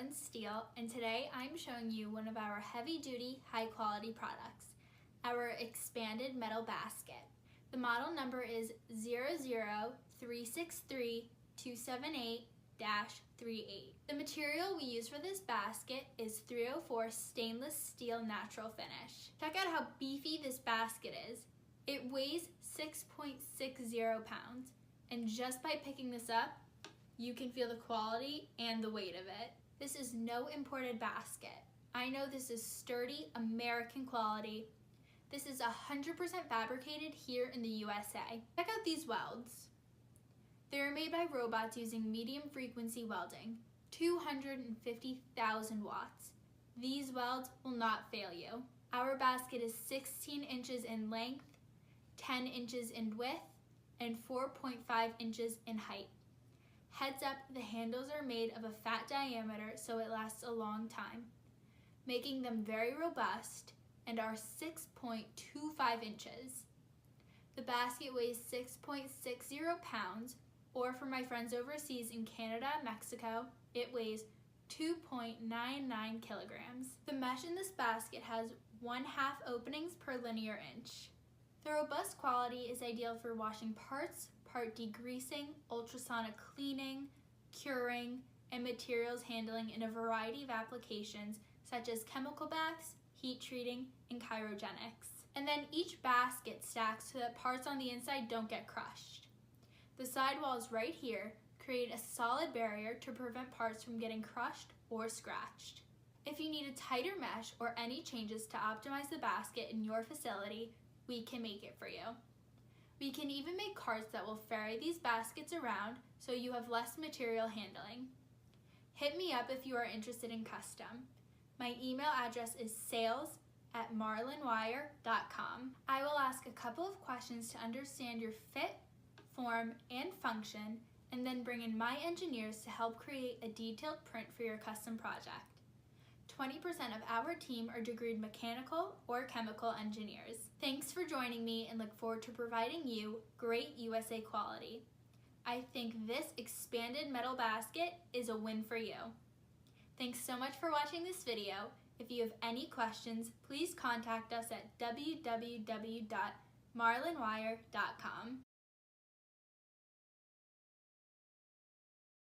Marlin Steel, and today I'm showing you one of our heavy-duty, high-quality products, our expanded metal basket. The model number is 00363-278-38. The material we use for this basket is 304 stainless steel natural finish. Check out how beefy this basket is. It weighs 6.60 pounds, and just by picking this up, you can feel the quality and the weight of it. This is no imported basket. I know this is sturdy American quality. This is 100% fabricated here in the USA. Check out these welds. They're made by robots using medium frequency welding, 250,000 watts. These welds will not fail you. Our basket is 16 inches in length, 10 inches in width, and 4.5 inches in height. Heads up, the handles are made of a fat diameter so it lasts a long time, making them very robust and are 6.25 inches. The basket weighs 6.60 pounds, or for my friends overseas in Canada, Mexico, it weighs 2.99 kilograms. The mesh in this basket has 1/2 openings per linear inch. The robust quality is ideal for washing parts, part degreasing, ultrasonic cleaning, curing, and materials handling in a variety of applications such as chemical baths, heat treating, and cryogenics. And then each basket stacks so that parts on the inside don't get crushed. The sidewalls right here create a solid barrier to prevent parts from getting crushed or scratched. If you need a tighter mesh or any changes to optimize the basket in your facility, we can make it for you. We can even make carts that will ferry these baskets around so you have less material handling. Hit me up if you are interested in custom. My email address is sales@marlinwire.com. I will ask a couple of questions to understand your fit, form, and function, and then bring in my engineers to help create a detailed print for your custom project. 20% of our team are degreed mechanical or chemical engineers. Thanks for joining me and look forward to providing you great USA quality. I think this expanded metal basket is a win for you. Thanks so much for watching this video. If you have any questions, please contact us at www.marlinwire.com.